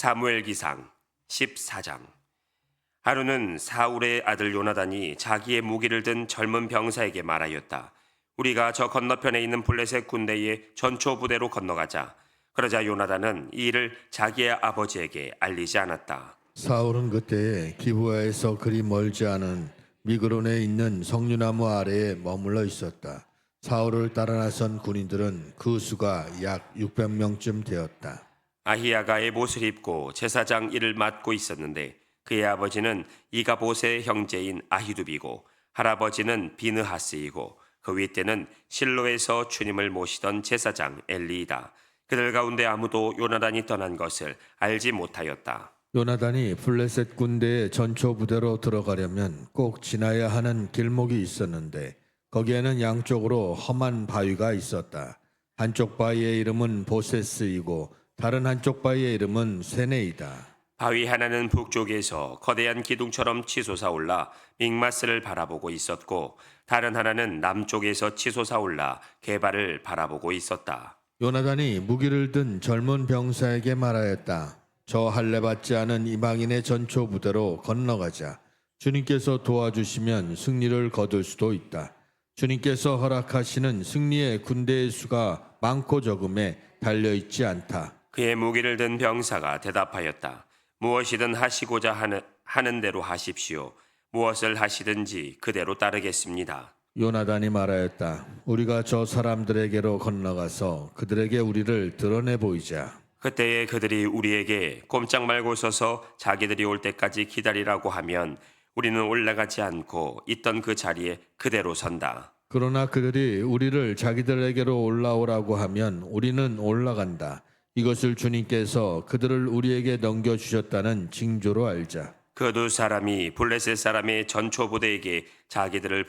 사무엘기상 14장. 하루는 사울의 아들 요나단이 자기의 무기를 든 젊은 병사에게 말하였다. 우리가 저 건너편에 있는 블레셋 군대의 전초 부대로 건너가자. 그러자 요나단은 이 일을 자기의 아버지에게 알리지 않았다. 사울은 그때에 기브아에서 그리 멀지 않은 미그론에 있는 석류나무 아래에 머물러 있었다. 사울을 따라 나선 군인들은 그 수가 약 600명쯤 되었다. 아히야가 에봇을 입고 제사장 일을 맡고 있었는데 그의 아버지는 이가봇의 형제인 아히두비고 할아버지는 비느하스이고 그 윗대는 실로에서 주님을 모시던 제사장 엘리이다. 그들 가운데 아무도 요나단이 떠난 것을 알지 못하였다. 요나단이 블레셋 군대의 전초 부대로 들어가려면 꼭 지나야 하는 길목이 있었는데 거기에는 양쪽으로 험한 바위가 있었다. 한쪽 바위의 이름은 보세스이고 다른 한쪽 바위의 이름은 세네이다. 바위 하나는 북쪽에서 거대한 기둥처럼 치솟아 올라 믹마스를 바라보고 있었고 다른 하나는 남쪽에서 치솟아 올라 게발을 바라보고 있었다. 요나단이 무기를 든 젊은 병사에게 말하였다. 저 할례받지 않은 이방인의 전초 부대로 건너가자. 주님께서 도와주시면 승리를 거둘 수도 있다. 주님께서 허락하시는 승리의 군대의 수가 많고 적음에 달려있지 않다. 그의 무기를 든 병사가 대답하였다. 무엇이든 하시고자 하는 대로 하십시오. 무엇을 하시든지 그대로 따르겠습니다. 요나단이 말하였다. 우리가 저 사람들에게로 건너가서 그들에게 우리를 드러내 보이자. 그때에 그들이 우리에게 꼼짝 말고 서서 자기들이 올 때까지 기다리라고 하면 우리는 올라가지 않고 있던 그 자리에 그대로 선다. 그러나 그들이 우리를 자기들에게로 올라오라고 하면 우리는 올라간다. 이것을 주님께서 그들을 우리에게 넘겨주셨다는 징조로 알자. 그 두 사람이 블레셋 사람의 전초 부대에게 자기들을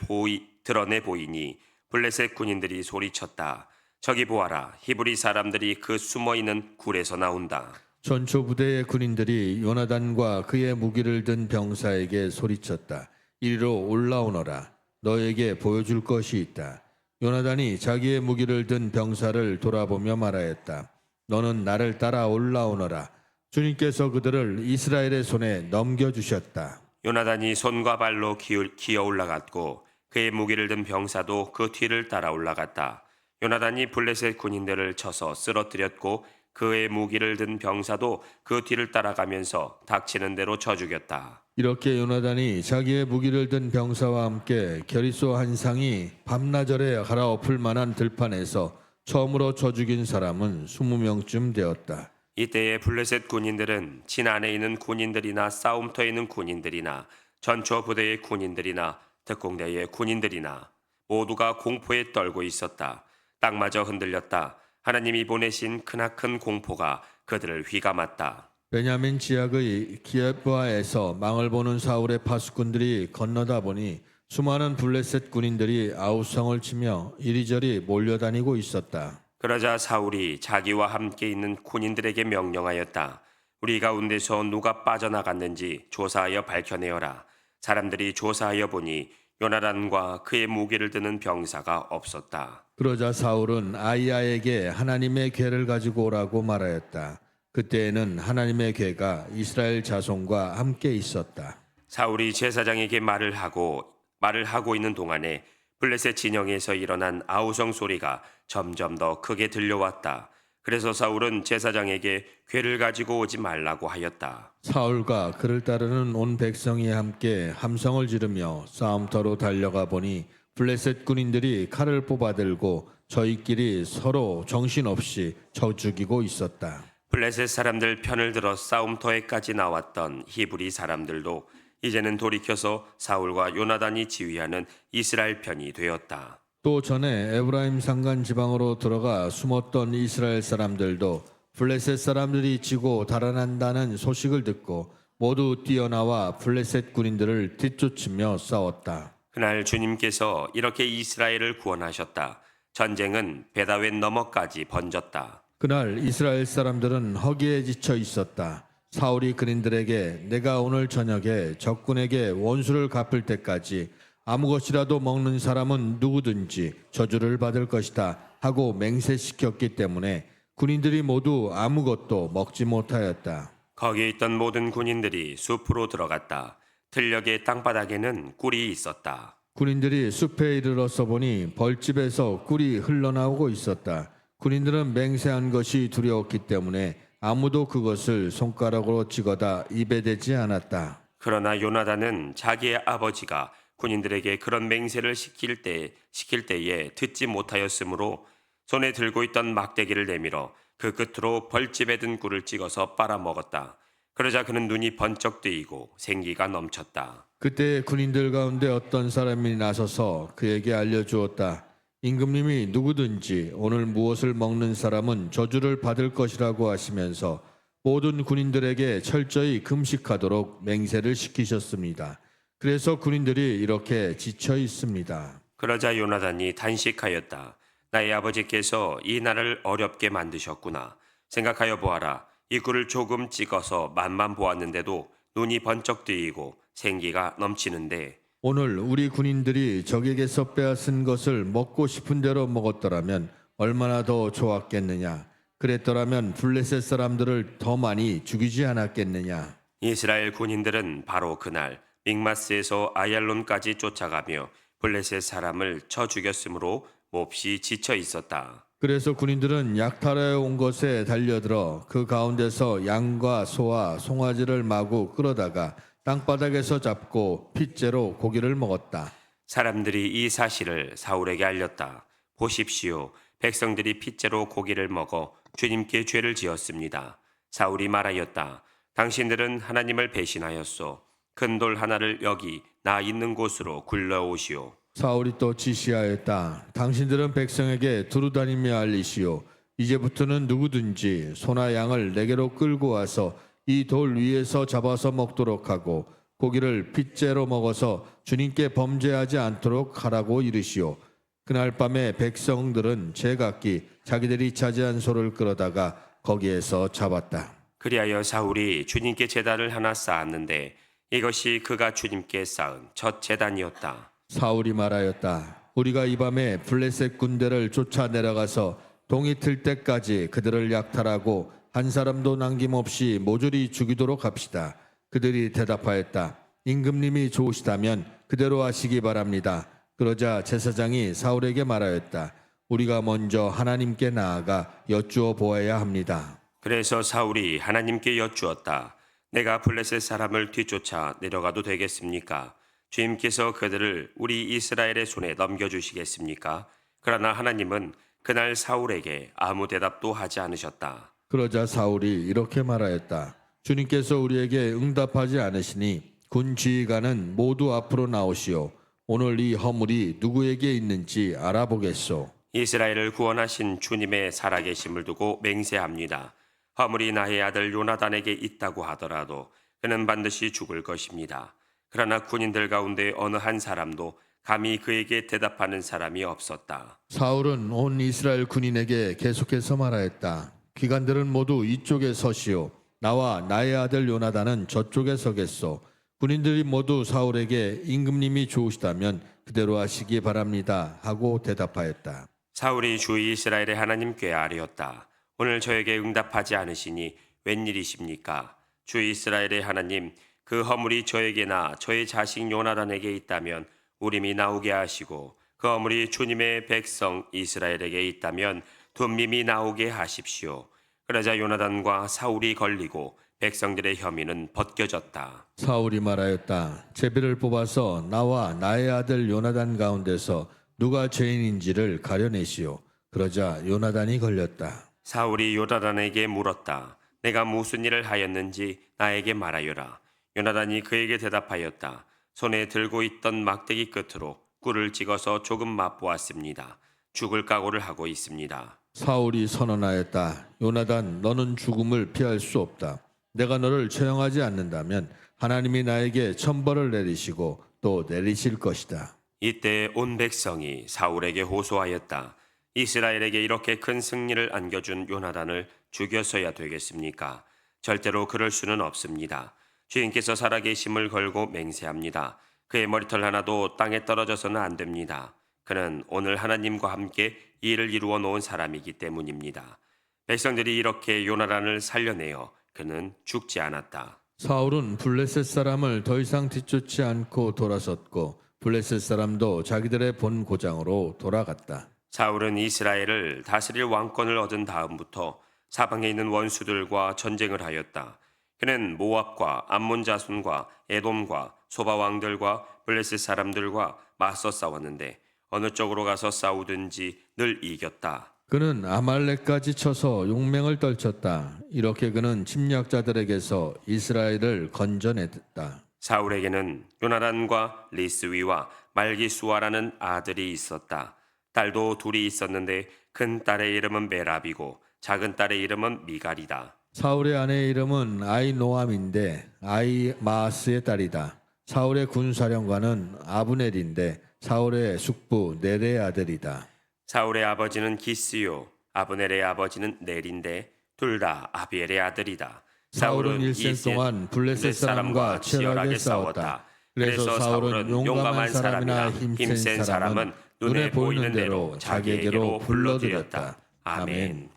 드러내 보이니 블레셋 군인들이 소리쳤다. 저기 보아라, 히브리 사람들이 그 숨어있는 굴에서 나온다. 전초 부대의 군인들이 요나단과 그의 무기를 든 병사에게 소리쳤다. 이리로 올라오너라. 너에게 보여줄 것이 있다. 요나단이 자기의 무기를 든 병사를 돌아보며 말하였다. 너는 나를 따라 올라오너라. 주님께서 그들을 이스라엘의 손에 넘겨주셨다. 요나단이 손과 발로 기어 올라갔고 그의 무기를 든 병사도 그 뒤를 따라 올라갔다. 요나단이 블레셋 군인들을 쳐서 쓰러뜨렸고 그의 무기를 든 병사도 그 뒤를 따라가면서 닥치는 대로 쳐 죽였다. 이렇게 요나단이 자기의 무기를 든 병사와 함께 게리소 한 상이 밤낮절에 갈아엎을 만한 들판에서 처음으로 쳐 죽인 사람은 20명쯤 되었다. 이때에 블레셋 군인들은 진 안에 있는 군인들이나 싸움터에 있는 군인들이나 전초 부대의 군인들이나 특공대의 군인들이나 모두가 공포에 떨고 있었다. 땅마저 흔들렸다. 하나님이 보내신 크나큰 공포가 그들을 휘감았다. 베냐민 지역의 기브아에서 망을 보는 사울의 파수꾼들이 건너다 보니 수많은 블레셋 군인들이 아우성을 치며 이리저리 몰려다니고 있었다. 그러자 사울이 자기와 함께 있는 군인들에게 명령하였다. 우리 가운데서 누가 빠져나갔는지 조사하여 밝혀내어라. 사람들이 조사하여 보니 요나단과 그의 무기를 드는 병사가 없었다. 그러자 사울은 아이야에게 하나님의 괴를 가지고 오라고 말하였다. 그때에는 하나님의 괴가 이스라엘 자손과 함께 있었다. 사울이 제사장에게 말을 하고 있는 동안에 블레셋 진영에서 일어난 아우성 소리가 점점 더 크게 들려왔다. 그래서 사울은 제사장에게 괴를 가지고 오지 말라고 하였다. 사울과 그를 따르는 온 백성이 함께 함성을 지르며 싸움터로 달려가 보니 블레셋 군인들이 칼을 뽑아들고 저희끼리 서로 정신없이 쳐 죽이고 있었다. 블레셋 사람들 편을 들어 싸움터에까지 나왔던 히브리 사람들도 이제는 돌이켜서 사울과 요나단이 지휘하는 이스라엘 편이 되었다. 또 전에 에브라임 산간 지방으로 들어가 숨었던 이스라엘 사람들도 블레셋 사람들이 지고 달아난다는 소식을 듣고 모두 뛰어나와 블레셋 군인들을 뒤쫓으며 싸웠다. 그날 주님께서 이렇게 이스라엘을 구원하셨다. 전쟁은 베다웬 너머까지 번졌다. 그날 이스라엘 사람들은 허기에 지쳐 있었다. 사울이 그린들에게 내가 오늘 저녁에 적군에게 원수를 갚을 때까지 아무 것이라도 먹는 사람은 누구든지 저주를 받을 것이다 하고 맹세시켰기 때문에 군인들이 모두 아무것도 먹지 못하였다. 거기 있던 모든 군인들이 숲으로 들어갔다. 틀녘의 땅바닥에는 꿀이 있었다. 군인들이 숲에 이르러서 보니 벌집에서 꿀이 흘러나오고 있었다. 군인들은 맹세한 것이 두려웠기 때문에 아무도 그것을 손가락으로 찍어다 입에 대지 않았다. 그러나 요나단은 자기의 아버지가 군인들에게 그런 맹세를 시킬 때에 듣지 못하였으므로 손에 들고 있던 막대기를 내밀어 그 끝으로 벌집에 든 꿀을 찍어서 빨아먹었다. 그러자 그는 눈이 번쩍 뜨이고 생기가 넘쳤다. 그때 군인들 가운데 어떤 사람이 나서서 그에게 알려주었다. 임금님이 누구든지 오늘 무엇을 먹는 사람은 저주를 받을 것이라고 하시면서 모든 군인들에게 철저히 금식하도록 맹세를 시키셨습니다. 그래서 군인들이 이렇게 지쳐 있습니다. 그러자 요나단이 단식하였다. 나의 아버지께서 이 나라를 어렵게 만드셨구나. 생각하여 보아라. 이 꿀을 조금 찍어서 맛만 보았는데도 눈이 번쩍 뜨이고 생기가 넘치는데 오늘 우리 군인들이 적에게서 빼앗은 것을 먹고 싶은 대로 먹었더라면 얼마나 더 좋았겠느냐. 그랬더라면 블레셋 사람들을 더 많이 죽이지 않았겠느냐. 이스라엘 군인들은 바로 그날 믹마스에서 아얄론까지 쫓아가며 블레셋 사람을 쳐 죽였으므로 몹시 지쳐 있었다. 그래서 군인들은 약탈하여 온 것에 달려들어 그 가운데서 양과 소와 송아지를 마구 끌어다가 땅바닥에서 잡고 핏째로 고기를 먹었다. 사람들이 이 사실을 사울에게 알렸다. 보십시오. 백성들이 핏째로 고기를 먹어 주님께 죄를 지었습니다. 사울이 말하였다. 당신들은 하나님을 배신하였소. 큰 돌 하나를 여기 나 있는 곳으로 굴러오시오. 사울이 또 지시하였다. 당신들은 백성에게 두루다니며 알리시오. 이제부터는 누구든지 소나 양을 내게로 끌고 와서 이 돌 위에서 잡아서 먹도록 하고 고기를 핏째로 먹어서 주님께 범죄하지 않도록 하라고 이르시오. 그날 밤에 백성들은 제각기 자기들이 차지한 소를 끌어다가 거기에서 잡았다. 그리하여 사울이 주님께 제단을 하나 쌓았는데 이것이 그가 주님께 쌓은 첫 제단이었다. 사울이 말하였다. 우리가 이 밤에 블레셋 군대를 쫓아 내려가서 동이 틀 때까지 그들을 약탈하고 한 사람도 남김없이 모조리 죽이도록 합시다. 그들이 대답하였다. 임금님이 좋으시다면 그대로 하시기 바랍니다. 그러자 제사장이 사울에게 말하였다. 우리가 먼저 하나님께 나아가 여쭈어 보아야 합니다. 그래서 사울이 하나님께 여쭈었다. 내가 블레셋 사람을 뒤쫓아 내려가도 되겠습니까? 주님께서 그들을 우리 이스라엘의 손에 넘겨주시겠습니까? 그러나 하나님은 그날 사울에게 아무 대답도 하지 않으셨다. 그러자 사울이 이렇게 말하였다. 주님께서 우리에게 응답하지 않으시니 군 지휘관은 모두 앞으로 나오시오. 오늘 이 허물이 누구에게 있는지 알아보겠소. 이스라엘을 구원하신 주님의 살아계심을 두고 맹세합니다. 허물이 나의 아들 요나단에게 있다고 하더라도 그는 반드시 죽을 것입니다. 그러나 군인들 가운데 어느 한 사람도 감히 그에게 대답하는 사람이 없었다. 사울은 온 이스라엘 군인에게 계속해서 말하였다. 기관들은 모두 이쪽에 서시오. 나와 나의 아들 요나단은 저쪽에 서겠소. 군인들이 모두 사울에게 임금님이 좋으시다면 그대로 하시기 바랍니다 하고 대답하였다. 사울이 주 이스라엘의 하나님께 아뢰었다. 오늘 저에게 응답하지 않으시니 웬일이십니까? 주 이스라엘의 하나님, 그 허물이 저에게나 저의 자식 요나단에게 있다면 우림이 나오게 하시고 그 허물이 주님의 백성 이스라엘에게 있다면 둠밈이 나오게 하십시오. 그러자 요나단과 사울이 걸리고 백성들의 혐의는 벗겨졌다. 사울이 말하였다. 제비를 뽑아서 나와 나의 아들 요나단 가운데서 누가 죄인인지를 가려내시오. 그러자 요나단이 걸렸다. 사울이 요나단에게 물었다. 내가 무슨 일을 하였는지 나에게 말하여라. 요나단이 그에게 대답하였다. 손에 들고 있던 막대기 끝으로 꿀을 찍어서 조금 맛보았습니다. 죽을 각오를 하고 있습니다. 사울이 선언하였다. 요나단, 너는 죽음을 피할 수 없다. 내가 너를 처형하지 않는다면 하나님이 나에게 천벌을 내리시고 또 내리실 것이다. 이때 온 백성이 사울에게 호소하였다. 이스라엘에게 이렇게 큰 승리를 안겨준 요나단을 죽였어야 되겠습니까? 절대로 그럴 수는 없습니다. 주인께서 살아계심을 걸고 맹세합니다. 그의 머리털 하나도 땅에 떨어져서는 안 됩니다. 그는 오늘 하나님과 함께 이 일을 이루어 놓은 사람이기 때문입니다. 백성들이 이렇게 요나단을 살려내어 그는 죽지 않았다. 사울은 블레셋 사람을 더 이상 뒤쫓지 않고 돌아섰고 블레셋 사람도 자기들의 본 고장으로 돌아갔다. 사울은 이스라엘을 다스릴 왕권을 얻은 다음부터 사방에 있는 원수들과 전쟁을 하였다. 그는 모압과 암몬 자손과 에돔과 소바 왕들과 블레셋 사람들과 맞서 싸웠는데 어느 쪽으로 가서 싸우든지 늘 이겼다. 그는 아말렉까지 쳐서 용맹을 떨쳤다. 이렇게 그는 침략자들에게서 이스라엘을 건져냈다. 사울에게는 요나단과 리스위와 말기수아라는 아들이 있었다. 딸도 둘이 있었는데 큰 딸의 이름은 메랍이고 작은 딸의 이름은 미갈이다. 사울의 아내의 이름은 아이노암인데 아이마스의 딸이다. 사울의 군사령관은 아브넬인데 사울의 숙부 넬의 아들이다. 사울의 아버지는 기스요, 아브넬의 아버지는 넬인데 둘 다 아비엘의 아들이다. 사울은 일생 동안 블레셋 사람과 치열하게 싸웠다. 그래서 사울은 용감한 사람이나 힘센 사람은 눈에 보이는 대로 자기에게로 불러들였다. 아멘.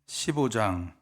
15장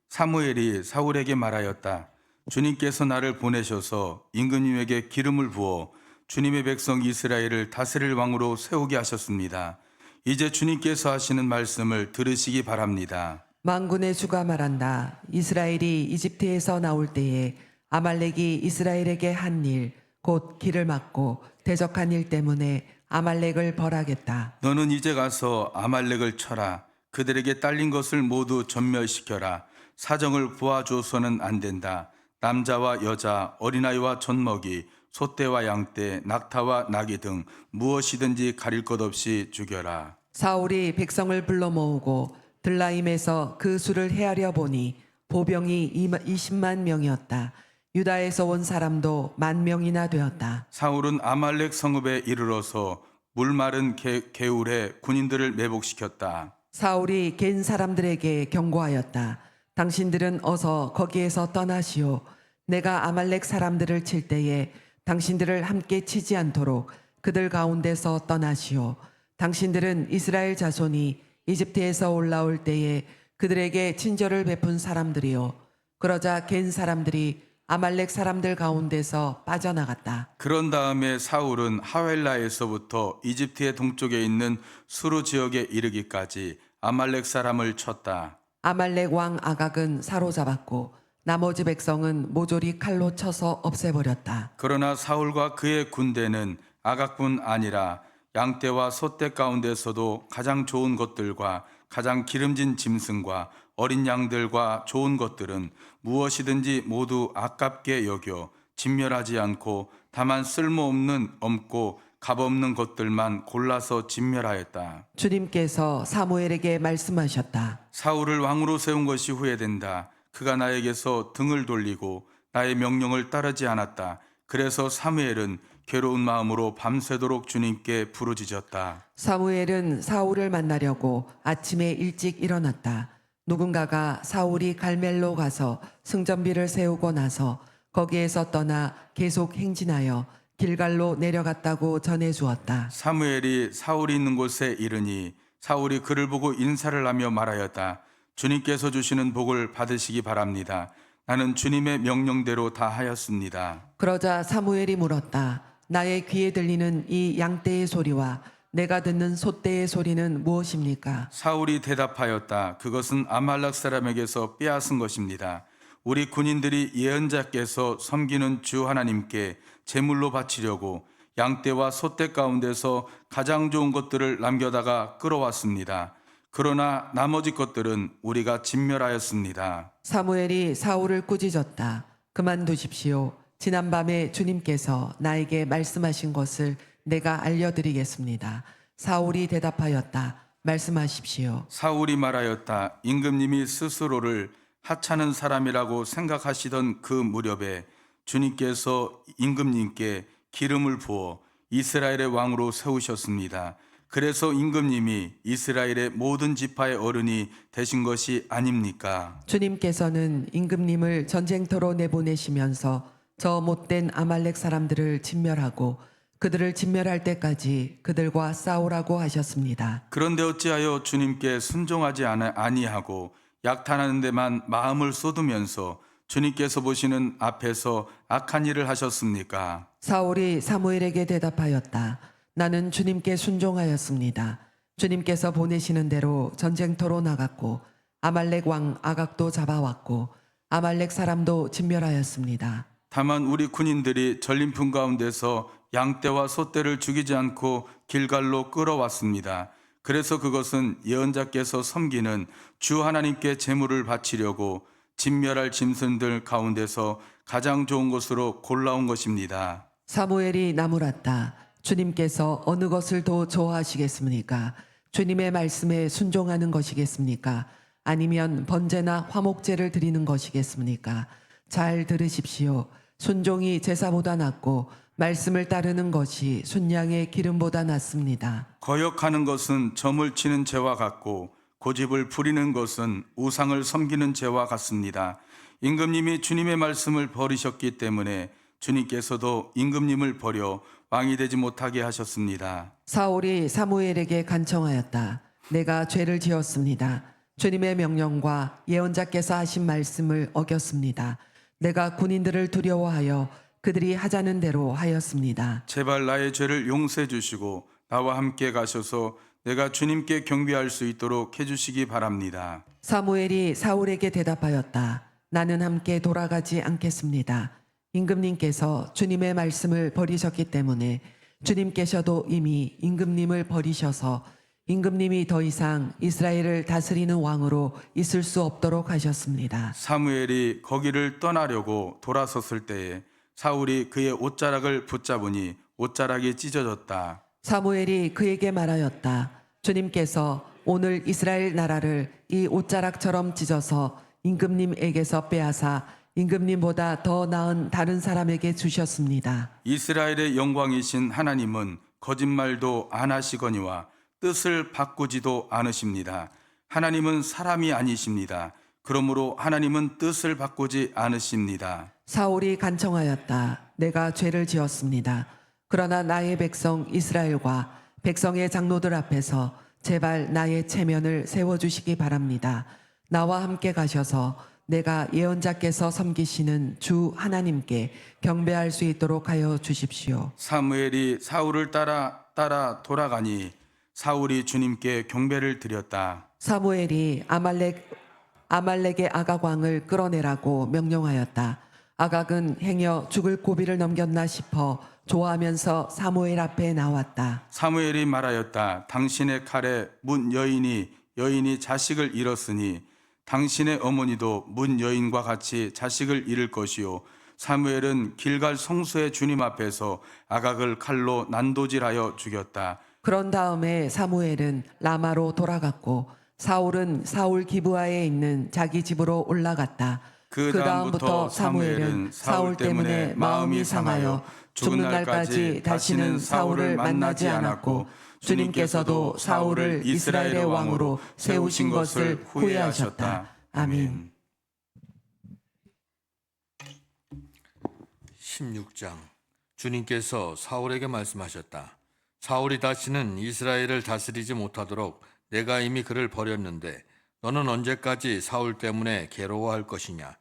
사무엘이 사울에게 말하였다. 주님께서 나를 보내셔서 임금님에게 기름을 부어 주님의 백성 이스라엘을 다스릴 왕으로 세우게 하셨습니다. 이제 주님께서 하시는 말씀을 들으시기 바랍니다. 만군의 주가 말한다. 이스라엘이 이집트에서 나올 때에 아말렉이 이스라엘에게 한 일, 곧 길을 막고 대적한 일 때문에 아말렉을 벌하겠다. 너는 이제 가서 아말렉을 쳐라. 그들에게 딸린 것을 모두 전멸시켜라. 사정을 보아줘서는 안 된다. 남자와 여자, 어린아이와 젖먹이, 소떼와 양떼, 낙타와 나귀 등 무엇이든지 가릴 것 없이 죽여라. 사울이 백성을 불러 모으고 들라임에서 그 수를 헤아려 보니 보병이 20만 명이었다. 유다에서 온 사람도 10,000명이나 되었다. 사울은 아말렉 성읍에 이르러서 물 마른 개울에 군인들을 매복시켰다. 사울이 겐 사람들에게 경고하였다. 당신들은 어서 거기에서 떠나시오. 내가 아말렉 사람들을 칠 때에 당신들을 함께 치지 않도록 그들 가운데서 떠나시오. 당신들은 이스라엘 자손이 이집트에서 올라올 때에 그들에게 친절을 베푼 사람들이요. 그러자 겐 사람들이 아말렉 사람들 가운데서 빠져나갔다. 그런 다음에 사울은 하웰라에서부터 이집트의 동쪽에 있는 수르 지역에 이르기까지 아말렉 사람을 쳤다. 아말렉 왕 아각은 사로잡았고 나머지 백성은 모조리 칼로 쳐서 없애버렸다. 그러나 사울과 그의 군대는 아각뿐 아니라 양떼와 소떼 가운데서도 가장 좋은 것들과 가장 기름진 짐승과 어린 양들과 좋은 것들은 무엇이든지 모두 아깝게 여겨 진멸하지 않고 다만 쓸모없는 없고 값없는 것들만 골라서 진멸하였다. 주님께서 사무엘에게 말씀하셨다. 사울을 왕으로 세운 것이 후회된다. 그가 나에게서 등을 돌리고 나의 명령을 따르지 않았다. 그래서 사무엘은 괴로운 마음으로 밤새도록 주님께 부르짖었다. 사무엘은 사울을 만나려고 아침에 일찍 일어났다. 누군가가 사울이 갈멜로 가서 승전비를 세우고 나서 거기에서 떠나 계속 행진하여 길갈로 내려갔다고 전해 주었다. 사무엘이 사울이 있는 곳에 이르니 사울이 그를 보고 인사를 하며 말하였다. 주님께서 주시는 복을 받으시기 바랍니다. 나는 주님의 명령대로 다 하였습니다. 그러자 사무엘이 물었다. 나의 귀에 들리는 이 양떼의 소리와 내가 듣는 소떼의 소리는 무엇입니까? 사울이 대답하였다. 그것은 아말렉 사람에게서 빼앗은 것입니다. 우리 군인들이 예언자께서 섬기는 주 하나님께 제물로 바치려고 양떼와 소떼 가운데서 가장 좋은 것들을 남겨다가 끌어왔습니다. 그러나 나머지 것들은 우리가 진멸하였습니다. 사무엘이 사울을 꾸짖었다. 그만두십시오. 지난밤에 주님께서 나에게 말씀하신 것을 내가 알려드리겠습니다. 사울이 대답하였다. 말씀하십시오. 사울이 말하였다. 임금님이 스스로를 하찮은 사람이라고 생각하시던 그 무렵에 주님께서 임금님께 기름을 부어 이스라엘의 왕으로 세우셨습니다. 그래서 임금님이 이스라엘의 모든 지파의 어른이 되신 것이 아닙니까? 주님께서는 임금님을 전쟁터로 내보내시면서 저 못된 아말렉 사람들을 진멸하고 그들을 진멸할 때까지 그들과 싸우라고 하셨습니다. 그런데 어찌하여 주님께 순종하지 아니하고 약탈하는 데만 마음을 쏟으면서 주님께서 보시는 앞에서 악한 일을 하셨습니까? 사울이 사무엘에게 대답하였다. 나는 주님께 순종하였습니다. 주님께서 보내시는 대로 전쟁터로 나갔고 아말렉 왕 아각도 잡아왔고 아말렉 사람도 진멸하였습니다. 다만 우리 군인들이 전림품 가운데서 양떼와 소떼를 죽이지 않고 길갈로 끌어왔습니다. 그래서 그것은 예언자께서 섬기는 주 하나님께 제물을 바치려고 진멸할 짐승들 가운데서 가장 좋은 것으로 골라온 것입니다. 사무엘이 나무랐다. 주님께서 어느 것을 더 좋아하시겠습니까? 주님의 말씀에 순종하는 것이겠습니까? 아니면 번제나 화목제를 드리는 것이겠습니까? 잘 들으십시오. 순종이 제사보다 낫고 말씀을 따르는 것이 순양의 기름보다 낫습니다. 거역하는 것은 점을 치는 죄와 같고 고집을 부리는 것은 우상을 섬기는 죄와 같습니다. 임금님이 주님의 말씀을 버리셨기 때문에 주님께서도 임금님을 버려 왕이 되지 못하게 하셨습니다. 사울이 사무엘에게 간청하였다. 내가 죄를 지었습니다. 주님의 명령과 예언자께서 하신 말씀을 어겼습니다. 내가 군인들을 두려워하여 그들이 하자는 대로 하였습니다. 제발 나의 죄를 용서해 주시고 나와 함께 가셔서 내가 주님께 경배할 수 있도록 해주시기 바랍니다. 사무엘이 사울에게 대답하였다. 나는 함께 돌아가지 않겠습니다. 임금님께서 주님의 말씀을 버리셨기 때문에 주님께서도 이미 임금님을 버리셔서 임금님이 더 이상 이스라엘을 다스리는 왕으로 있을 수 없도록 하셨습니다. 사무엘이 거기를 떠나려고 돌아섰을 때에 사울이 그의 옷자락을 붙잡으니 옷자락이 찢어졌다. 사무엘이 그에게 말하였다. 주님께서 오늘 이스라엘 나라를 이 옷자락처럼 찢어서 임금님에게서 빼앗아 임금님보다 더 나은 다른 사람에게 주셨습니다. 이스라엘의 영광이신 하나님은 거짓말도 안 하시거니와 뜻을 바꾸지도 않으십니다. 하나님은 사람이 아니십니다. 그러므로 하나님은 뜻을 바꾸지 않으십니다. 사울이 간청하였다. 내가 죄를 지었습니다. 그러나 나의 백성 이스라엘과 백성의 장로들 앞에서 제발 나의 체면을 세워주시기 바랍니다. 나와 함께 가셔서 내가 예언자께서 섬기시는 주 하나님께 경배할 수 있도록 하여 주십시오. 사무엘이 사울을 따라 돌아가니 사울이 주님께 경배를 드렸다. 사무엘이 아말렉의 아각 왕을 끌어내라고 명령하였다. 아각은 행여 죽을 고비를 넘겼나 싶어 좋아하면서 사무엘 앞에 나왔다. 사무엘이 말하였다. 당신의 칼에 문 여인이 자식을 잃었으니 당신의 어머니도 문 여인과 같이 자식을 잃을 것이요. 사무엘은 길갈 성소의 주님 앞에서 아각을 칼로 난도질하여 죽였다. 그런 다음에 사무엘은 라마로 돌아갔고 사울은 사울 기브아에 있는 자기 집으로 올라갔다. 그 다음부터 사무엘은 사울 때문에 마음이 상하여 죽는 날까지 다시는 사울을 만나지 않았고 주님께서도 사울을 이스라엘의 왕으로 세우신 것을 후회하셨다. 아멘. 16장. 주님께서 사울에게 말씀하셨다. 사울이 다시는 이스라엘을 다스리지 못하도록 내가 이미 그를 버렸는데 너는 언제까지 사울 때문에 괴로워할 것이냐?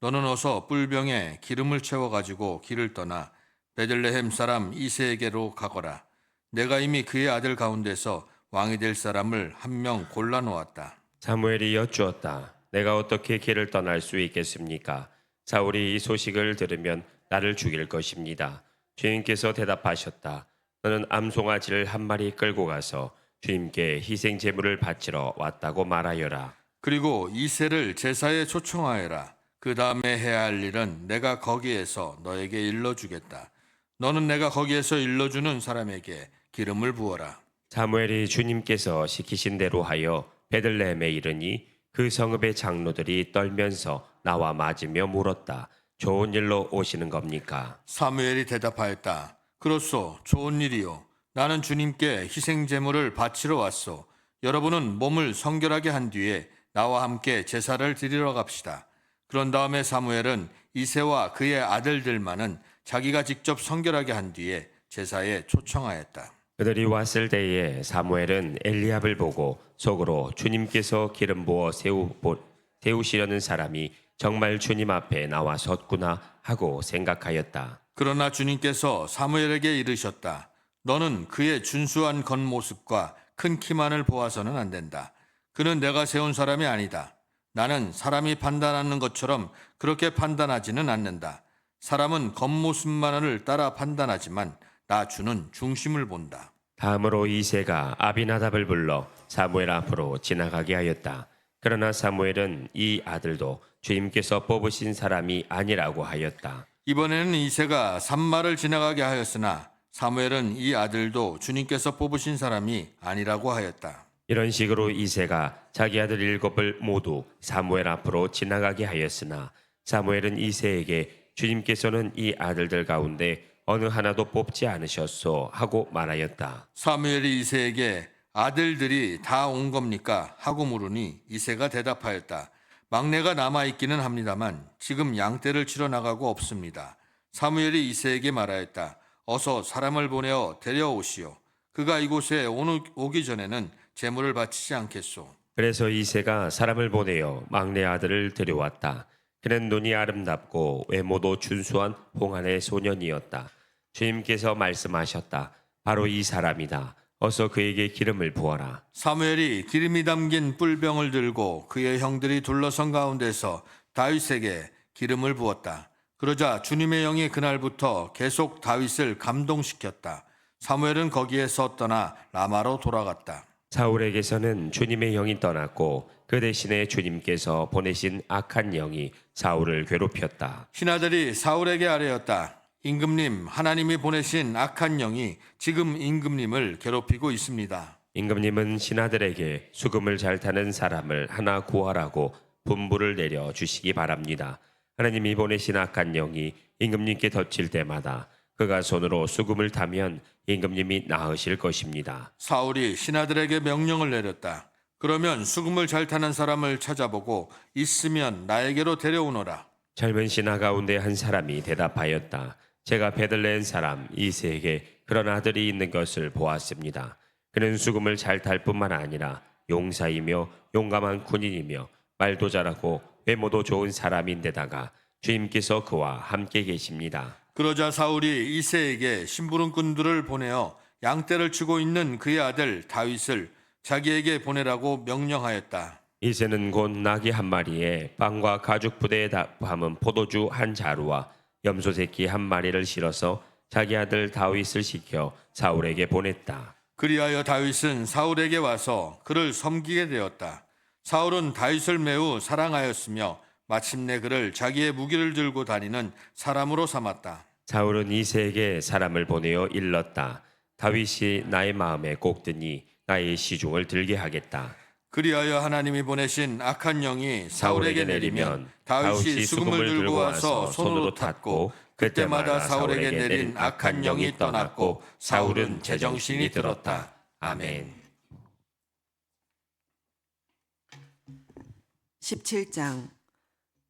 너는 어서 뿔병에 기름을 채워가지고 길을 떠나 베들레헴 사람 이새에게로 가거라. 내가 이미 그의 아들 가운데서 왕이 될 사람을 한 명 골라 놓았다. 사무엘이 여쭈었다. 내가 어떻게 길을 떠날 수 있겠습니까? 사울이 이 소식을 들으면 나를 죽일 것입니다. 주님께서 대답하셨다. 너는 암송아지를 한 마리 끌고 가서 주님께 희생 제물을 바치러 왔다고 말하여라. 그리고 이새를 제사에 초청하여라. 그 다음에 해야 할 일은 내가 거기에서 너에게 일러주겠다. 너는 내가 거기에서 일러주는 사람에게 기름을 부어라. 사무엘이 주님께서 시키신 대로 하여 베들레헴에 이르니 그 성읍의 장로들이 떨면서 나와 맞으며 물었다. 좋은 일로 오시는 겁니까? 사무엘이 대답하였다. 그렇소, 좋은 일이요. 나는 주님께 희생 제물을 바치러 왔소. 여러분은 몸을 성결하게 한 뒤에 나와 함께 제사를 드리러 갑시다. 그런 다음에 사무엘은 이새와 그의 아들들만은 자기가 직접 성결하게 한 뒤에 제사에 초청하였다. 그들이 왔을 때에 사무엘은 엘리압을 보고 속으로 주님께서 기름 부어 세우시려는 사람이 정말 주님 앞에 나와 섰구나 하고 생각하였다. 그러나 주님께서 사무엘에게 이르셨다. 너는 그의 준수한 겉모습과 큰 키만을 보아서는 안 된다. 그는 내가 세운 사람이 아니다. 나는 사람이 판단하는 것처럼 그렇게 판단하지는 않는다. 사람은 겉모습만을 따라 판단하지만 나 주는 중심을 본다. 다음으로 이새가 아비나답을 불러 사무엘 앞으로 지나가게 하였다. 그러나 사무엘은 이 아들도 주님께서 뽑으신 사람이 아니라고 하였다. 이번에는 이새가 산마를 지나가게 하였으나 사무엘은 이 아들도 주님께서 뽑으신 사람이 아니라고 하였다. 이런 식으로 이새가 자기 아들 7을 모두 사무엘 앞으로 지나가게 하였으나 사무엘은 이새에게 주님께서는 이 아들들 가운데 어느 하나도 뽑지 않으셨소 하고 말하였다. 사무엘이 이새에게 아들들이 다 온 겁니까? 하고 물으니 이새가 대답하였다. 막내가 남아있기는 합니다만 지금 양떼를 치러 나가고 없습니다. 사무엘이 이새에게 말하였다. 어서 사람을 보내어 데려오시오. 그가 이곳에 오기 전에는 제물을 바치지 않겠소. 그래서 이새가 사람을 보내어 막내 아들을 데려왔다. 그는 눈이 아름답고 외모도 준수한 홍안의 소년이었다. 주님께서 말씀하셨다. 바로 이 사람이다. 어서 그에게 기름을 부어라. 사무엘이 기름이 담긴 뿔병을 들고 그의 형들이 둘러선 가운데서 다윗에게 기름을 부었다. 그러자 주님의 영이 그날부터 계속 다윗을 감동시켰다. 사무엘은 거기에서 떠나 라마로 돌아갔다. 사울에게서는 주님의 영이 떠났고 그 대신에 주님께서 보내신 악한 영이 사울을 괴롭혔다. 신하들이 사울에게 아뢰었다. 임금님, 하나님이 보내신 악한 영이 지금 임금님을 괴롭히고 있습니다. 임금님은 신하들에게 수금을 잘 타는 사람을 하나 구하라고 분부를 내려 주시기 바랍니다. 하나님이 보내신 악한 영이 임금님께 덮칠 때마다 그가 손으로 수금을 타면 임금님이 나으실 것입니다. 사울이 신하들에게 명령을 내렸다. 그러면 수금을 잘 타는 사람을 찾아보고 있으면 나에게로 데려오너라. 젊은 신하 가운데 한 사람이 대답하였다. 제가 베들레헴 사람 이새에게 그런 아들이 있는 것을 보았습니다. 그는 수금을 잘 탈 뿐만 아니라 용사이며 용감한 군인이며 말도 잘하고 외모도 좋은 사람인데다가 주님께서 그와 함께 계십니다. 그러자 사울이 이새에게 심부름꾼들을 보내어 양떼를 치고 있는 그의 아들 다윗을 자기에게 보내라고 명령하였다. 이새는 곧 나귀 한 마리에 빵과 가죽 부대에 담은 포도주 한 자루와 염소 새끼 한 마리를 실어서 자기 아들 다윗을 시켜 사울에게 보냈다. 그리하여 다윗은 사울에게 와서 그를 섬기게 되었다. 사울은 다윗을 매우 사랑하였으며 마침내 그를 자기의 무기를 들고 다니는 사람으로 삼았다. 사울은 이새에게 사람을 보내어 일렀다. 다윗이 나의 마음에 꼭 드니 나의 시중을 들게 하겠다. 그리하여 하나님이 보내신 악한 영이 사울에게 내리면 다윗이 수금을 들고 와서 손으로 탔고 그때마다 사울에게 내린 악한 영이 떠났고 사울은 제정신이 들었다. 아멘. 17장.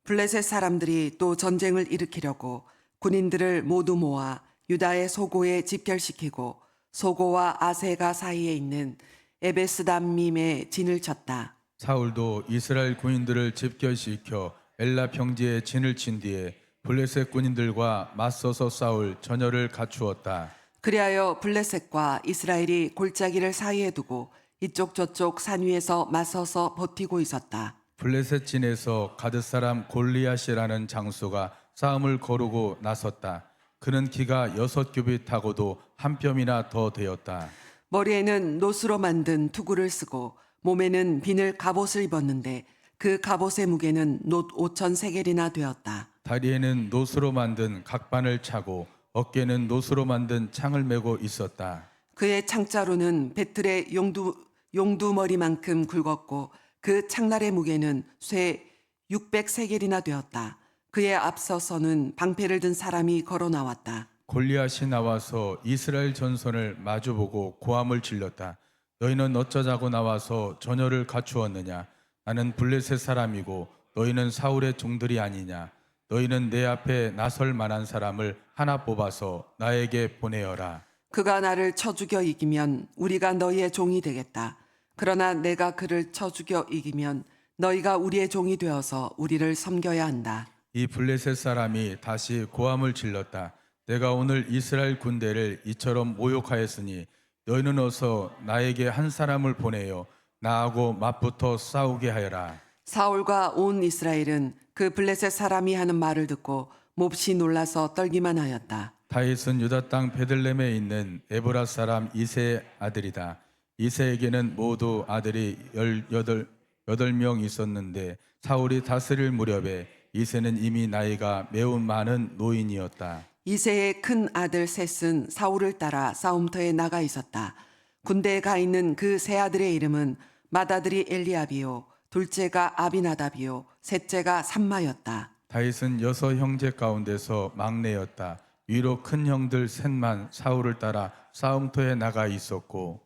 블레셋 사람들이 또 전쟁을 일으키려고 군인들을 모두 모아 유다의 소고에 집결시키고 소고와 아세가 사이에 있는 에베스담밈에 진을 쳤다. 사울도 이스라엘 군인들을 집결시켜 엘라 평지에 진을 친 뒤에 블레셋 군인들과 맞서서 싸울 전열을 갖추었다. 그리하여 블레셋과 이스라엘이 골짜기를 사이에 두고 이쪽 저쪽 산 위에서 맞서서 버티고 있었다. 블레셋 진에서 가드 사람 골리앗이라는 장수가 싸움을 거르고 나섰다. 그는 키가 6규빗하고도 한 뼘이나 더 되었다. 머리에는 노스로 만든 투구를 쓰고 몸에는 비늘 갑옷을 입었는데 그 갑옷의 무게는 놋 5,000세겔이나 되었다. 다리에는 노스로 만든 각반을 차고 어깨는 노스로 만든 창을 메고 있었다. 그의 창자루는 배틀의 용두머리만큼 굵었고 그 창날의 무게는 쇠 600세겔이나 되었다. 그의 앞서서는 방패를 든 사람이 걸어 나왔다. 골리앗이 나와서 이스라엘 전선을 마주보고 고함을 질렀다. 너희는 어쩌자고 나와서 전열을 갖추었느냐? 나는 블레셋 사람이고 너희는 사울의 종들이 아니냐? 너희는 내 앞에 나설 만한 사람을 하나 뽑아서 나에게 보내어라. 그가 나를 쳐 죽여 이기면 우리가 너희의 종이 되겠다. 그러나 내가 그를 쳐 죽여 이기면 너희가 우리의 종이 되어서 우리를 섬겨야 한다. 이 블레셋 사람이 다시 고함을 질렀다. 내가 오늘 이스라엘 군대를 이처럼 모욕하였으니 너희는 어서 나에게 한 사람을 보내어 나하고 맞붙어 싸우게 하여라. 사울과 온 이스라엘은 그 블레셋 사람이 하는 말을 듣고 몹시 놀라서 떨기만 하였다. 다윗은 유다 땅 베들레헴에 있는 에브라 사람 이세의 아들이다. 이세에게는 모두 아들이 18명 있었는데 사울이 다스릴 무렵에 이세는 이미 나이가 매우 많은 노인이었다. 이세의 큰 아들 셋은 사울을 따라 싸움터에 나가 있었다. 군대에 가 있는 그 세 아들의 이름은 맏아들이 엘리압이요, 둘째가 아비나답이요, 셋째가 삼마였다. 다윗은 6 형제 가운데서 막내였다. 위로 큰 형들 셋만 사울을 따라 싸움터에 나가 있었고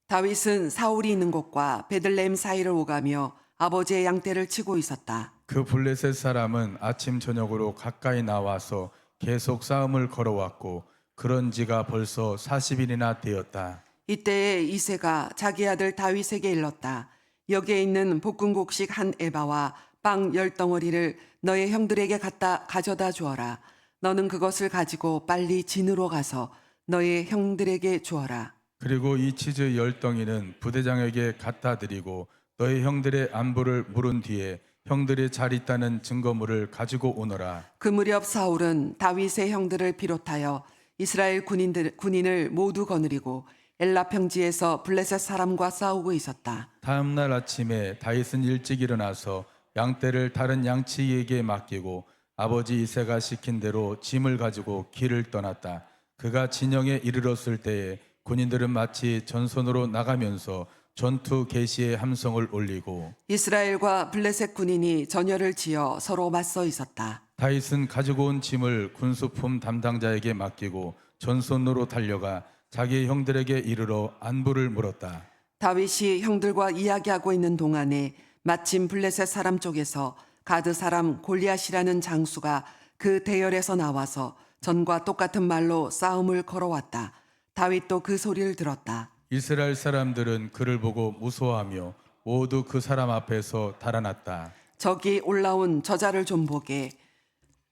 다윗은 사울이 있는 곳과 베들레헴 사이를 오가며 아버지의 양떼를 치고 있었다. 그 블레셋 사람은 아침 저녁으로 가까이 나와서 계속 싸움을 걸어왔고 그런 지가 벌써 40일이나 되었다. 이때에 이새가 자기 아들 다윗에게 일렀다. 여기에 있는 볶음곡식 한 에바와 빵 10덩어리를 너의 형들에게 갖다 가져다 주어라. 너는 그것을 가지고 빨리 진으로 가서 너의 형들에게 주어라. 그리고 이 치즈 10덩이는 부대장에게 갖다 드리고 너의 형들의 안부를 물은 뒤에 형들이 잘 있다는 증거물을 가지고 오너라. 그 무렵 사울은 다윗의 형들을 비롯하여 이스라엘 군인을 모두 거느리고 엘라 평지에서 블레셋 사람과 싸우고 있었다. 다음 날 아침에 다윗은 일찍 일어나서 양떼를 다른 양치기에게 맡기고 아버지 이새가 시킨 대로 짐을 가지고 길을 떠났다. 그가 진영에 이르렀을 때에 군인들은 마치 전선으로 나가면서 전투 개시의 함성을 올리고 이스라엘과 블레셋 군인이 전열을 지어 서로 맞서 있었다. 다윗은 가지고 온 짐을 군수품 담당자에게 맡기고 전선으로 달려가 자기 형들에게 이르러 안부를 물었다. 다윗이 형들과 이야기하고 있는 동안에 마침 블레셋 사람 쪽에서 가드 사람 골리앗이라는 장수가 그 대열에서 나와서 전과 똑같은 말로 싸움을 걸어왔다. 다윗도 그 소리를 들었다. 이스라엘 사람들은 그를 보고 무서워하며 모두 그 사람 앞에서 달아났다. 저기 올라온 저자를 좀 보게.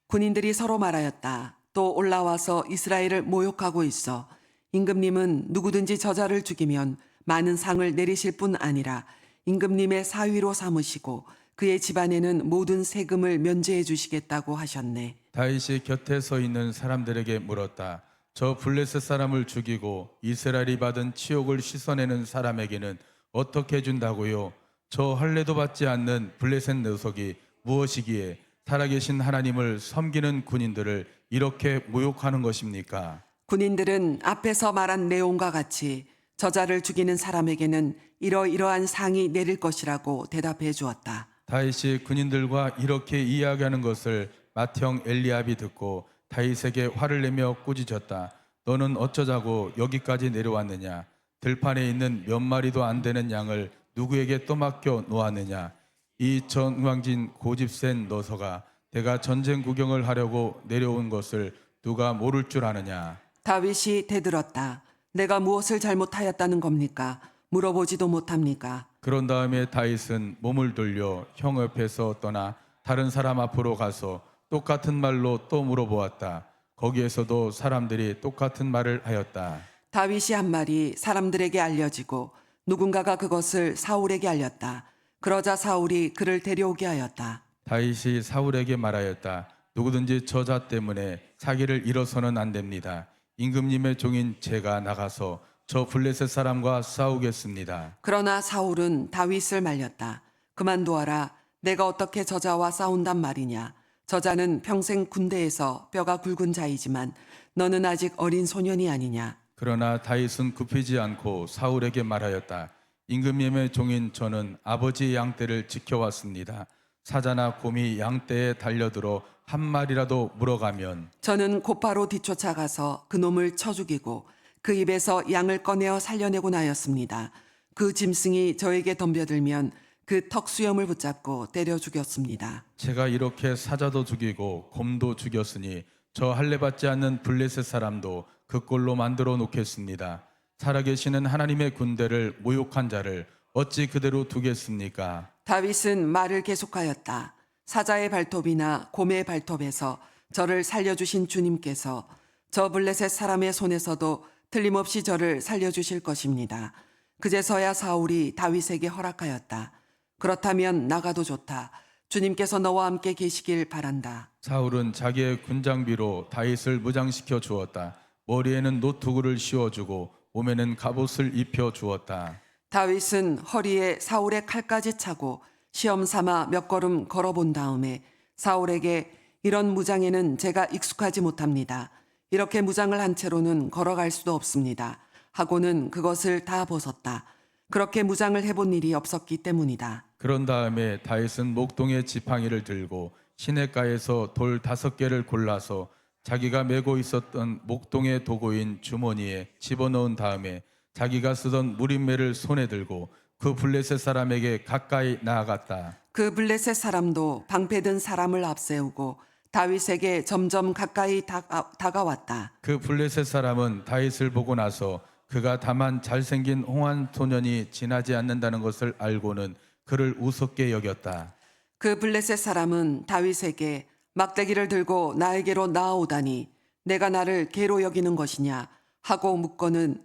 군인들이 서로 말하였다. 또 올라와서 이스라엘을 모욕하고 있어. 임금님은 누구든지 저자를 죽이면 많은 상을 내리실 뿐 아니라 임금님의 사위로 삼으시고 그의 집안에는 모든 세금을 면제해 주시겠다고 하셨네. 다윗이 곁에 서 있는 사람들에게 물었다. 저 블레셋 사람을 죽이고 이스라엘이 받은 치욕을 씻어내는 사람에게는 어떻게 해준다고요? 저 할례도 받지 않는 블레셋 녀석이 무엇이기에 살아계신 하나님을 섬기는 군인들을 이렇게 모욕하는 것입니까? 군인들은 앞에서 말한 내용과 같이 저자를 죽이는 사람에게는 이러이러한 상이 내릴 것이라고 대답해 주었다. 다윗이 군인들과 이렇게 이야기하는 것을 맏형 엘리압이 듣고 다윗에게 화를 내며 꾸짖었다. 너는 어쩌자고 여기까지 내려왔느냐? 들판에 있는 몇 마리도 안 되는 양을 누구에게 떠맡겨 놓았느냐? 이 전왕진 고집센 너서가 내가 전쟁 구경을 하려고 내려온 것을 누가 모를 줄 아느냐? 다윗이 대들었다. 내가 무엇을 잘못하였다는 겁니까? 물어보지도 못합니까? 그런 다음에 다윗은 몸을 돌려 형 옆에서 떠나 다른 사람 앞으로 가서 똑같은 말로 또 물어보았다. 거기에서도 사람들이 똑같은 말을 하였다. 다윗이 한 말이 사람들에게 알려지고 누군가가 그것을 사울에게 알렸다. 그러자 사울이 그를 데려오게 하였다. 다윗이 사울에게 말하였다. 누구든지 저자 때문에 사기를 잃어서는 안 됩니다. 임금님의 종인 제가 나가서 저 블레셋 사람과 싸우겠습니다. 그러나 사울은 다윗을 말렸다. 그만두어라. 내가 어떻게 저자와 싸운단 말이냐. 저자는 평생 군대에서 뼈가 굵은 자이지만 너는 아직 어린 소년이 아니냐. 그러나 다윗은 굽히지 않고 사울에게 말하였다. 임금님의 종인 저는 아버지의 양떼를 지켜왔습니다. 사자나 곰이 양떼에 달려들어 한 마리라도 물어가면 저는 곧바로 뒤쫓아가서 그놈을 쳐 죽이고 그 입에서 양을 꺼내어 살려내고 나였습니다. 그 짐승이 저에게 덤벼들면 그 턱수염을 붙잡고 때려 죽였습니다. 제가 이렇게 사자도 죽이고 곰도 죽였으니 저 할례 받지 않는 블레셋 사람도 그 꼴로 만들어 놓겠습니다. 살아계시는 하나님의 군대를 모욕한 자를 어찌 그대로 두겠습니까? 다윗은 말을 계속하였다. 사자의 발톱이나 곰의 발톱에서 저를 살려주신 주님께서 저 블레셋 사람의 손에서도 틀림없이 저를 살려주실 것입니다. 그제서야 사울이 다윗에게 허락하였다. 그렇다면 나가도 좋다. 주님께서 너와 함께 계시길 바란다. 사울은 자기의 군장비로 다윗을 무장시켜 주었다. 머리에는 노투구를 씌워주고 몸에는 갑옷을 입혀 주었다. 다윗은 허리에 사울의 칼까지 차고 시험 삼아 몇 걸음 걸어본 다음에 사울에게 이런 무장에는 제가 익숙하지 못합니다. 이렇게 무장을 한 채로는 걸어갈 수도 없습니다. 하고는 그것을 다 벗었다. 그렇게 무장을 해본 일이 없었기 때문이다. 그런 다음에 다윗은 목동의 지팡이를 들고 시냇가에서 돌 5개를 골라서 자기가 메고 있었던 목동의 도구인 주머니에 집어넣은 다음에 자기가 쓰던 무림매를 손에 들고 그 블레셋 사람에게 가까이 나아갔다. 그 블레셋 사람도 방패든 사람을 앞세우고 다윗에게 점점 가까이 다가왔다. 그 블레셋 사람은 다윗을 보고 나서 그가 다만 잘생긴 홍한 소년이 지나지 않는다는 것을 알고는 그를 우습게 여겼다. 그 블레셋 사람은 다윗에게 막대기를 들고 나에게로 나아오다니 내가 나를 개로 여기는 것이냐 하고 묻고는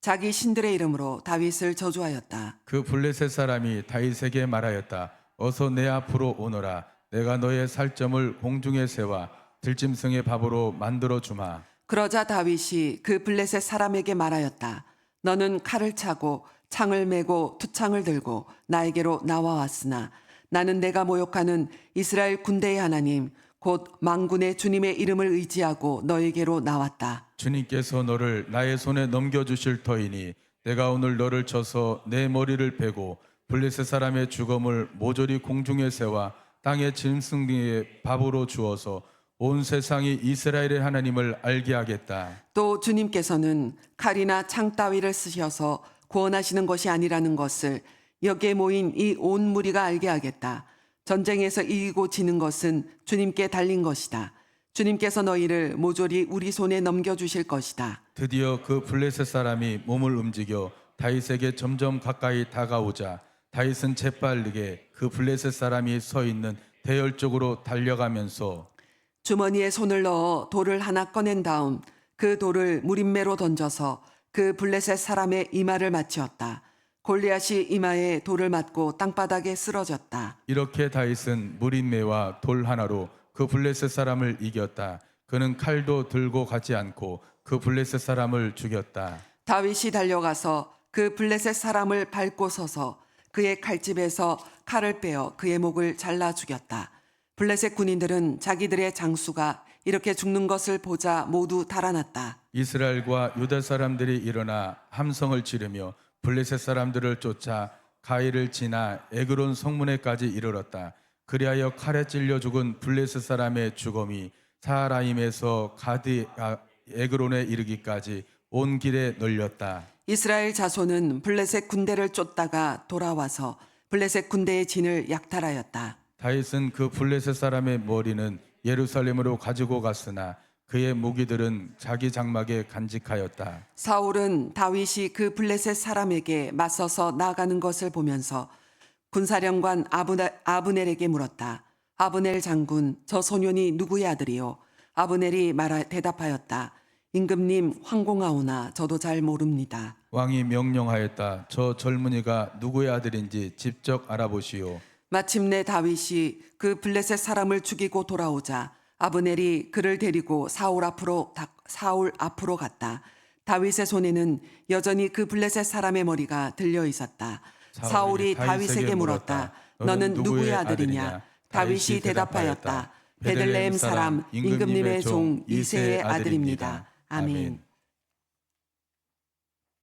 자기 신들의 이름으로 다윗을 저주하였다. 그 블레셋 사람이 다윗에게 말하였다. 어서 내 앞으로 오너라. 내가 너의 살점을 공중에 세워 들짐승의 밥으로 만들어 주마. 그러자 다윗이 그 블레셋 사람에게 말하였다. 너는 칼을 차고 창을 메고 투창을 들고 나에게로 나와왔으나 나는 내가 모욕하는 이스라엘 군대의 하나님 곧 만군의 주님의 이름을 의지하고 너에게로 나왔다. 주님께서 너를 나의 손에 넘겨주실 터이니 내가 오늘 너를 쳐서 내 머리를 베고 블레셋 사람의 주검을 모조리 공중에 세워 땅의 짐승의 밥으로 주어서 온 세상이 이스라엘의 하나님을 알게 하겠다. 또 주님께서는 칼이나 창 따위를 쓰셔서 구원하시는 것이 아니라는 것을 여기에 모인 이 온 무리가 알게 하겠다. 전쟁에서 이기고 지는 것은 주님께 달린 것이다. 주님께서 너희를 모조리 우리 손에 넘겨주실 것이다. 드디어 그 블레셋 사람이 몸을 움직여 다윗에게 점점 가까이 다가오자 다윗은 재빠르게 그 블레셋 사람이 서 있는 대열 쪽으로 달려가면서 주머니에 손을 넣어 돌을 하나 꺼낸 다음 그 돌을 무림매로 던져서 그 블레셋 사람의 이마를 맞추었다. 골리앗이 이마에 돌을 맞고 땅바닥에 쓰러졌다. 이렇게 다윗은 무림매와 돌 하나로 그 블레셋 사람을 이겼다. 그는 칼도 들고 가지 않고 그 블레셋 사람을 죽였다. 다윗이 달려가서 그 블레셋 사람을 밟고 서서 그의 칼집에서 칼을 빼어 그의 목을 잘라 죽였다. 블레셋 군인들은 자기들의 장수가 이렇게 죽는 것을 보자 모두 달아났다. 이스라엘과 유다 사람들이 일어나 함성을 지르며 블레셋 사람들을 쫓아 가이를 지나 에그론 성문에까지 이르렀다. 그리하여 칼에 찔려 죽은 블레셋 사람의 주검이 사하라임에서 가드 에그론에 이르기까지 온 길에 널렸다. 이스라엘 자손은 블레셋 군대를 쫓다가 돌아와서 블레셋 군대의 진을 약탈하였다. 다윗은 그 블레셋 사람의 머리는 예루살렘으로 가지고 갔으나 그의 무기들은 자기 장막에 간직하였다. 사울은 다윗이 그 블레셋 사람에게 맞서서 나가는 것을 보면서 군사령관 아브넬에게 물었다. 아브넬 장군, 저 소년이 누구의 아들이요? 아브넬이 대답하였다. 임금님 황공하오나 저도 잘 모릅니다. 왕이 명령하였다. 저 젊은이가 누구의 아들인지 직접 알아보시오. 마침내 다윗이 그 블레셋 사람을 죽이고 돌아오자 아브넬이 그를 데리고 사울 앞으로 갔다. 다윗의 손에는 여전히 그 블레셋 사람의 머리가 들려 있었다. 사울이 다윗에게 물었다. 너는 누구의 아들이냐? 다윗이 대답하였다. 베들레헴 사람 임금님의 종 이새의 아들입니다. 아멘.